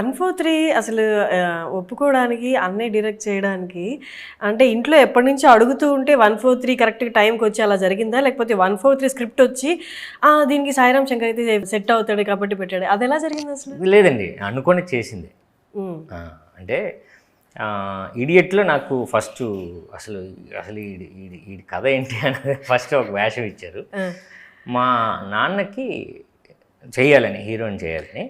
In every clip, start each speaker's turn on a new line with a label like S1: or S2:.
S1: 143 అసలు ఒప్పుకోవడానికి, అన్నయ్య డైరెక్ట్ చేయడానికి అంటే ఇంట్లో ఎప్పటినుంచో అడుగుతూ ఉంటే 143 కరెక్ట్‌గా టైంకొచ్చి అలా జరిగిందా? లేకపోతే 143 స్క్రిప్ట్ వచ్చి దీనికి సాయిరామ్ శంకర్ అయితే సెట్ అవుతాడు కాబట్టి పెట్టాడు. అదెలా జరిగిందసలు?
S2: లేదండి. అనుకోని చేసింది.
S1: హ్మ్.
S2: అంటే 'ఇడియట్‌లో' నాకు ఫస్టు అసలు అసలు ఈడి కథ ఏంటి అనేది ఫస్ట్ ఒక వేషం ఇచ్చారు. మా నాన్నకి చేయాలని, హీరోయిన్ చేయాలని,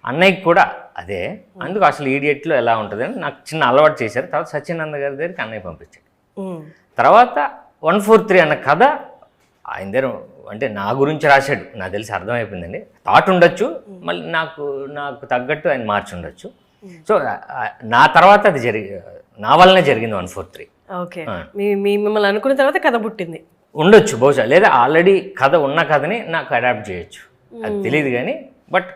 S2: అన్నయ్యకి కూడా అదే. అందుకు అసలు 'ఇడియట్‌లో' ఎలా ఉంటుందని నాకు చిన్న అలవాటు చేశారు. తర్వాత సత్యనంద గారి దగ్గరికి అన్నయ్య పంపించాడు. తర్వాత 143 అన్న కథ ఆయన దగ్గర అంటే నా గురించి రాశాడు. నాకు తెలిసి అర్థమైపోయిందండి. థాట్ ఉండొచ్చు, మళ్ళీ నాకు తగ్గట్టు ఆయన మార్చి ఉండొచ్చు. సో నా తర్వాత అది నా వల్లనే జరిగింది 143.
S1: ఓకే. మిమ్మల్ని అనుకున్న తర్వాత కథ పుట్టింది
S2: ఉండొచ్చు బహుశా, లేదా ఆల్రెడీ కథ ఉన్న కథని నాకు అడాప్ట్ చేయొచ్చు, అది తెలియదు. కానీ బట్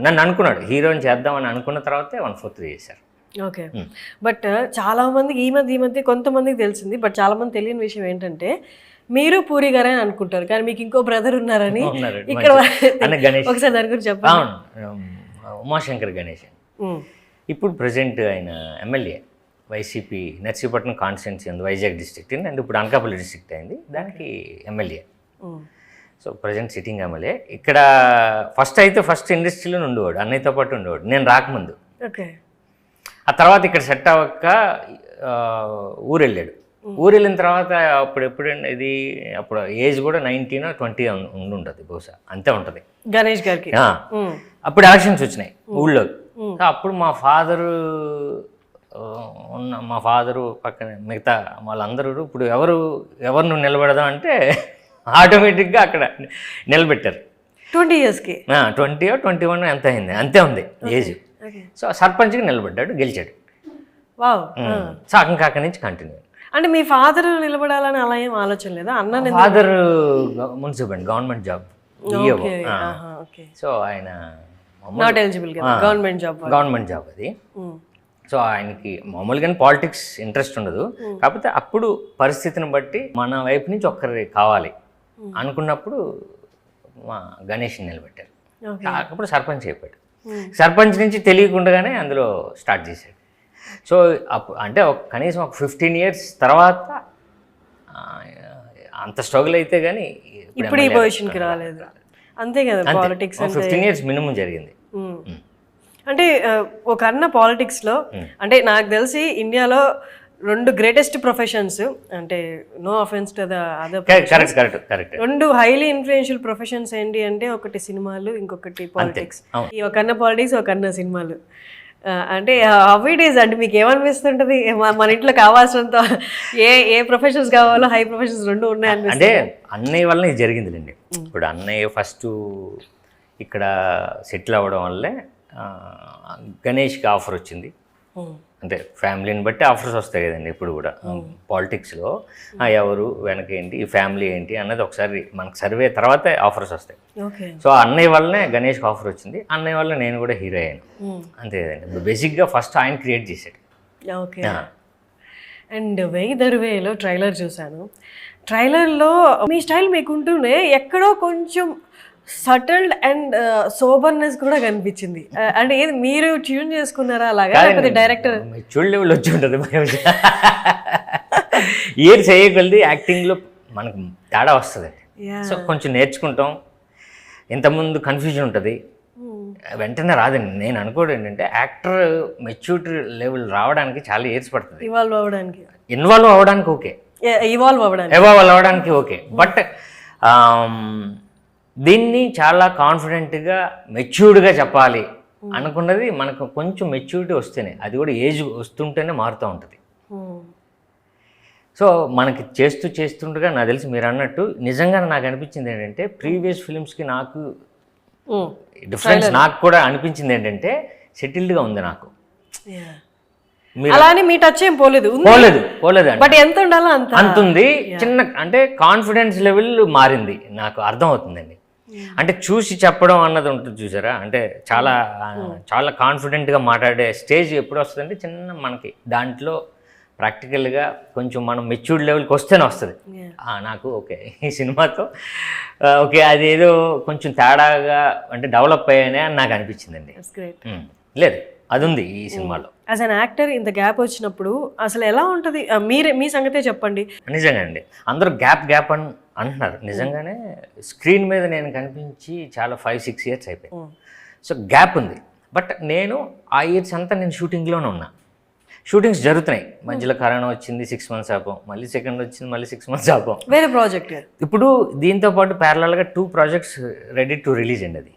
S2: నన్ను అనుకున్నాడు హీరోయిన్ చేద్దామని అనుకున్న తర్వాతే 143 చేశారు.
S1: ఓకే. బట్ చాలా మందికి ఈ మధ్య కొంతమందికి తెలిసింది. బట్ చాలా మంది తెలియని విషయం ఏంటంటే మీరు పూరి గారే అని అనుకుంటారు, కానీ మీకు ఇంకో బ్రదర్ ఉన్నారని ఇక్కడ ఒకసారి దాని గురించి చెప్పండి.
S2: ఉమాశంకర్ గణేష్ ఇప్పుడు ప్రజెంట్ ఆయన ఎమ్మెల్యే, వైసీపీ నర్సీపట్నం కాన్స్టిట్యున్సీ ఉంది, వైజాగ్ డిస్ట్రిక్ట్ అండ్ ఇప్పుడు అనకాపల్లి డిస్ట్రిక్ట్ అయింది, దానికి MLA. So present sitting MLA. ఇక్కడ ఫస్ట్ ఇండస్ట్రీలో ఉండేవాడు, అన్నయ్యతో పాటు ఉండేవాడు నేను రాకముందు.
S1: ఓకే.
S2: ఆ తర్వాత ఇక్కడ సెట్ అవ్వక ఊరు వెళ్ళాడు. ఊరు వెళ్ళిన తర్వాత ఎప్పుడండి ఇది, అప్పుడు ఏజ్ కూడా 19 or 20 ఉంటుంది బహుశా, అంతే ఉంటుంది
S1: గణేష్ గారికి.
S2: అప్పుడు ఎలక్షన్స్ వచ్చినాయి ఊళ్ళో. అప్పుడు మా ఫాదరు పక్కన మిగతా వాళ్ళందరూ ఇప్పుడు ఎవరు నువ్వు నిలబెడదాం అంటే ఆటోమేటిక్గా అక్కడ నిలబెట్టారు.
S1: 20 yearsకి
S2: 20 or 21 ఎంత అయింది, అంతే ఉంది ఏజ్. సో సర్పంచ్కి నిలబడ్డాడు, గెలిచాడు.
S1: వావ్.
S2: సో అక్కడి నుంచి కంటిన్యూ.
S1: అంటే మీ ఫాదర్ నిలబడాలని అలా ఏం ఆలోచన లేదా? అన్న
S2: father municipal government job. So ఆయన
S1: నాట్ ఎలిజిబుల్
S2: గవర్నమెంట్ జాబ్ అది. సో ఆయనకి మామూలుగానే పాలిటిక్స్ ఇంట్రెస్ట్ ఉండదు. కాకపోతే అప్పుడు పరిస్థితిని బట్టి మన వైపు నుంచి ఒక్కరి కావాలి అనుకున్నప్పుడు మా గణేష్ని నిలబెట్టారు. అప్పుడు సర్పంచ్ అయిపోయాడు. సర్పంచ్ నుంచి తెలియకుండానే అందులో స్టార్ట్ చేశాడు. సో అంటే కనీసం ఒక 15 years తర్వాత అంత స్ట్రగుల్ అయితే కానీ
S1: ఇప్పుడు ఈ పొజిషన్కి రాలేదు. అంతే కదా, పాలిటిక్స్
S2: 15 years మినిమం జరిగింది.
S1: అంటే ఒక అన్న పాలిటిక్స్లో అంటే నాకు తెలిసి ఇండియాలో 2 గ్రేటెస్ట్ ప్రొఫెషన్స్, అంటే no offence to the other,
S2: correct
S1: 2 highly influential professions ఏంటి అంటే ఒకటి సినిమాలు, ఇంకొకటి పాలిటిక్స్. ఈ ఒక అన్న పాలిటిక్స్, ఒక అన్న సినిమాలు. అంటే హౌ ఇట్ ఈస్ అంటే మీకు ఏమనిపిస్తుంటుంది? మన ఇంట్లో కావాల్సినంత ఏ ప్రొఫెషన్స్ కావాలో హై ప్రొఫెషన్స్ 2 ఉన్నాయని.
S2: అంటే అన్నయ్య వల్ల ఇది జరిగిందిలేండి. ఇప్పుడు అన్నయ్య ఫస్ట్ ఇక్కడ సెటిల్ అవ్వడం వల్లే గణేష్కి ఆఫర్ వచ్చింది. అంటే ఫ్యామిలీని బట్టి ఆఫర్స్ వస్తాయి కదండి ఇప్పుడు కూడా పాలిటిక్స్లో. ఎవరు వెనక ఏంటి, ఈ ఫ్యామిలీ ఏంటి అన్నది ఒకసారి మనకు సర్వే తర్వాతే ఆఫర్స్ వస్తాయి. సో అన్నయ్య వల్లనే గణేష్కి ఆఫర్ వచ్చింది. అన్నయ్య వల్ల నేను కూడా హీరో అయ్యాను, అంతే కదండి. బేసిక్గా ఫస్ట్ ఆయన క్రియేట్ చేశాడు.
S1: ఓకే. అండ్ వెయ్యి దరువేలో ట్రైలర్ చూశాను. ట్రైలర్లో మీ స్టైల్ మీకుంటూనే ఎక్కడో కొంచెం సటిల్డ్ అండ్ సోబర్నెస్ కూడా కనిపించింది. అంటే ఏది మీరు ట్యూన్ చేసుకున్నారా అలాగా, లేకపోతే డైరెక్టర్
S2: మెచ్యూర్డ్ లెవెల్ వచ్చి ఉంటుంది? ఏది చేయగలది యాక్టింగ్లో మనకు తేడా వస్తుంది. సో కొంచెం నేర్చుకుంటాం. ఇంతకుముందు కన్ఫ్యూజన్ ఉంటుంది, వెంటనే రాదండి. నేను అనుకోవడం ఏంటంటే యాక్టర్ మెచ్యూరిటీ లెవెల్ రావడానికి చాలా ఇయర్స్ పడుతుంది. ఇన్వాల్వ్ అవ్వడానికి ఓకే, ఇవాల్వ్ అవ్వడానికి ఓకే. బట్ దీన్ని చాలా కాన్ఫిడెంట్గా మెచ్యూర్డ్గా చెప్పాలి అనుకున్నది మనకు కొంచెం మెచ్యూరిటీ వస్తేనే, అది కూడా ఏజ్ వస్తుంటేనే మారుతూ ఉంటుంది. సో మనకి చేస్తుండగా నాకు తెలిసి మీరు అన్నట్టు నిజంగా నాకు అనిపించింది ఏంటంటే ప్రీవియస్ ఫిలిమ్స్కి నాకు డిఫరెన్స్ నాకు కూడా అనిపించింది ఏంటంటే సెటిల్డ్గా ఉంది నాకు.
S1: అలానే మీ టచ్ ఏం పోలేదు బట్ ఎంత ఉండాలో
S2: అంత ఉంది. చిన్న అంటే కాన్ఫిడెన్స్ లెవెల్ మారింది నాకు అర్థం అవుతుందండి. అంటే చూసి చెప్పడం అన్నది ఉంటుంది చూసారా, అంటే చాలా కాన్ఫిడెంట్గా మాట్లాడే స్టేజ్ ఎప్పుడు వస్తుందంటే చిన్న మనకి దాంట్లో ప్రాక్టికల్గా కొంచెం మనం మెచ్యూర్డ్ లెవెల్కి వస్తేనే వస్తుంది. నాకు ఓకే ఈ సినిమాతో ఓకే అదేదో కొంచెం తేడాగా అంటే డెవలప్ అయ్యానే అని నాకు అనిపించిందండి. లేదు అది ఉంది ఈ సినిమాలో.
S1: యాజ్ అన్ యాక్టర్ ఇంత గ్యాప్ వచ్చినప్పుడు అసలు ఎలా ఉంటుంది? మీ సంగతే చెప్పండి.
S2: నిజంగా అండి, అందరూ గ్యాప్ అని అంటున్నారు. నిజంగానే స్క్రీన్ మీద నేను కనిపించి చాలా 5-6 ఇయర్స్ అయిపోయింది. సో గ్యాప్ ఉంది. బట్ నేను ఆ ఇయర్స్ అంతా నేను షూటింగ్లోనే ఉన్నా. షూటింగ్స్ జరుగుతున్నాయి, మధ్యలో కరోనా వచ్చింది, 6 months ఆపాం, మళ్ళీ సెకండ్ వచ్చింది, మళ్ళీ 6 months ఆపాం.
S1: వేరే ప్రాజెక్ట్
S2: ఇప్పుడు దీంతో పాటు ప్యారలల్గా 2 projects రెడీ టు రిలీజ్ అండి. అది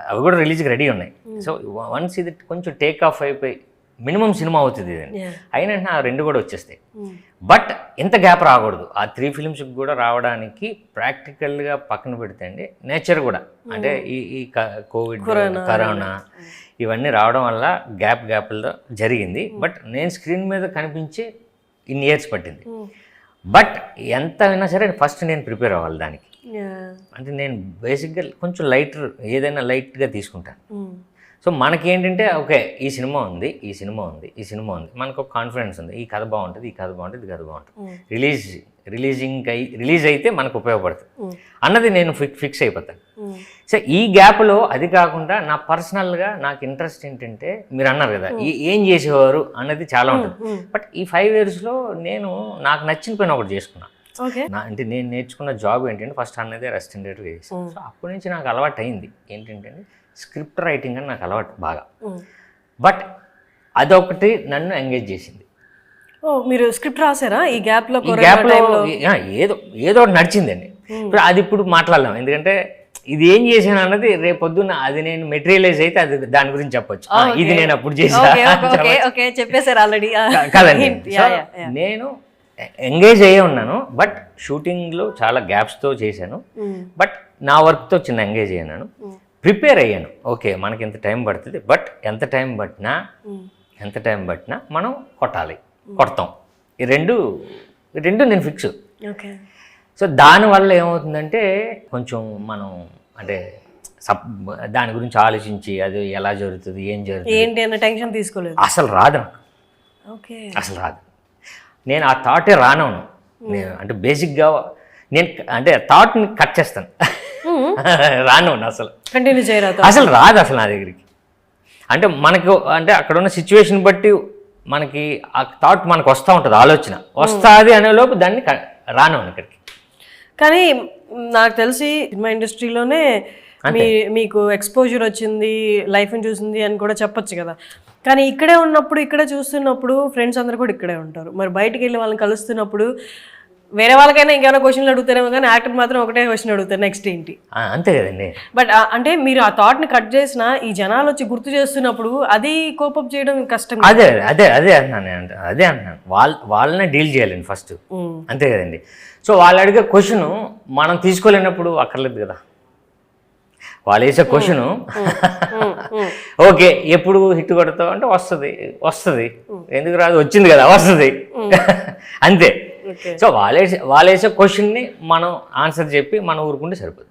S2: అవి కూడా రిలీజ్కి రెడీ ఉన్నాయి. సో వన్స్ ఇది కొంచెం టేక్ ఆఫ్ అయిపోయి మినిమం సినిమా అవుతుంది ఇది అయినా ఆ 2 కూడా వచ్చేస్తాయి. బట్ ఇంత గ్యాప్ రాకూడదు. ఆ 3 films కూడా రావడానికి ప్రాక్టికల్గా పక్కన పెడితే అండి, నేచర్ కూడా అంటే ఈ కోవిడ్, కరోనా ఇవన్నీ రావడం వల్ల గ్యాప్లో జరిగింది. బట్ నేను స్క్రీన్ మీద కనిపించి ఇన్ని ఇయర్స్ పట్టింది. బట్ ఎంత అయినా సరే ఫస్ట్ నేను ప్రిపేర్ అవ్వాలి దానికి. అంటే నేను బేసిక్గా కొంచెం ఏదైనా లైట్గా తీసుకుంటాను. సో మనకేంటంటే ఓకే ఈ సినిమా ఉంది, మనకు ఒక కాన్ఫిడెన్స్ ఉంది, ఈ కథ బాగుంటుంది, ఈ కథ బాగుంటుంది, రిలీజ్ అయితే మనకు ఉపయోగపడుతుంది అన్నది నేను ఫిక్స్ అయిపోతాను. సో ఈ గ్యాప్లో అది కాకుండా నా పర్సనల్గా నాకు ఇంట్రెస్ట్ ఏంటంటే, మీరు అన్నారు కదా ఏం చేసేవారు అన్నది చాలా ఉంటుంది. బట్ ఈ 5 yearsలో నేను నాకు నచ్చిన పని ఒకటి చేసుకున్నాను. అంటే నేను నేర్చుకున్న జాబ్ ఏంటంటే ఫస్ట్ అన్నదే అసిస్టెంట్ డైరెక్టర్ చేశాను. సో అప్పటి నుంచి నాకు అలవాటు అయింది ఏంటంటే స్క్రిప్ట్ రైటింగ్ అని నాకు అలవాటు బాగా. బట్ అదొకటి నన్ను ఎంగేజ్ చేసింది.
S1: మీరు స్క్రిప్ట్ రాసారా ఈ గ్యాప్లో?
S2: ఏదో ఒకటి నడిచిందండి. ఇప్పుడు మాట్లాడలేం, ఎందుకంటే ఇది ఏం చేశాను అన్నది రేపు పొద్దున్న అది నేను మెటీరియలైజ్ అయితే అది దాని గురించి చెప్పొచ్చు. ఇది నేను అప్పుడు
S1: చెప్పేశారు ఆల్రెడీ
S2: కదండి. నేను ఎంగేజ్ అయ్యే ఉన్నాను. బట్ షూటింగ్లో చాలా గ్యాప్స్తో చేశాను. బట్ నా వర్క్తో చిన్న ఎంగేజ్ అయ్యాను, ప్రిపేర్ అయ్యాను. ఓకే మనకి ఎంత టైం పడుతుంది, బట్ ఎంత టైం పట్టినా మనం కొడతాం. ఈ రెండు నేను ఫిక్స్. సో దానివల్ల ఏమవుతుందంటే కొంచెం మనం అంటే దాని గురించి ఆలోచించి అది ఎలా జరుగుతుంది, ఏం జరుగుతుంది
S1: ఏంటి అన్న టెన్షన్ తీసుకోలేదు.
S2: అసలు రాదు నాకు, అసలు రాదు. నేను ఆ థాటే రానవును. నేను అంటే బేసిక్గా నేను అంటే థాట్ని కట్ చేస్తాను, రానవును అసలు
S1: కంటిన్యూ చేయరా,
S2: అసలు రాదు అసలు నా దగ్గరికి. అంటే మనకు అంటే అక్కడ ఉన్న సిచ్యువేషన్ బట్టి మనకి ఆ థాట్ మనకు వస్తూ ఉంటుంది, ఆలోచన వస్తుంది అనేలోపు దాన్ని రానవును ఇక్కడికి.
S1: కానీ నాకు తెలిసి సినిమా ఇండస్ట్రీలోనే మీకు ఎక్స్పోజర్ వచ్చింది, లైఫ్ని చూసింది అని కూడా చెప్పొచ్చు కదా. కానీ ఇక్కడే ఉన్నప్పుడు, ఇక్కడ చూస్తున్నప్పుడు ఫ్రెండ్స్ అందరు కూడా ఇక్కడే ఉంటారు. మరి బయటికి వెళ్ళి వాళ్ళని కలుస్తున్నప్పుడు వేరే వాళ్ళకైనా ఇంకేమైనా క్వశ్చన్లు అడుగుతారేమో, కానీ యాక్టర్ మాత్రం ఒకటే క్వశ్చన్ అడుగుతారు, నెక్స్ట్ ఏంటి,
S2: అంతే కదండి.
S1: బట్ అంటే మీరు ఆ థాట్ని కట్ చేసిన ఈ జనాలు వచ్చి గుర్తు చేస్తున్నప్పుడు అది కోపప్ చేయడం కష్టం.
S2: అదే అంటున్నాను వాళ్ళనే డీల్ చేయాలండి ఫస్ట్, అంతే కదండి. సో వాళ్ళు అడిగే క్వశ్చన్ మనం తీసుకోలేనప్పుడు అక్కర్లేదు కదా. వాళ్ళు వేసే క్వశ్చను ఓకే ఎప్పుడు హిట్ కొడతావు అంటే వస్తుంది, ఎందుకు రాదు, వచ్చింది కదా వస్తుంది, అంతే. సో వాళ్ళేసే క్వశ్చన్ని మనం ఆన్సర్ చెప్పి మనం ఊరుకుంటే సరిపోద్ది.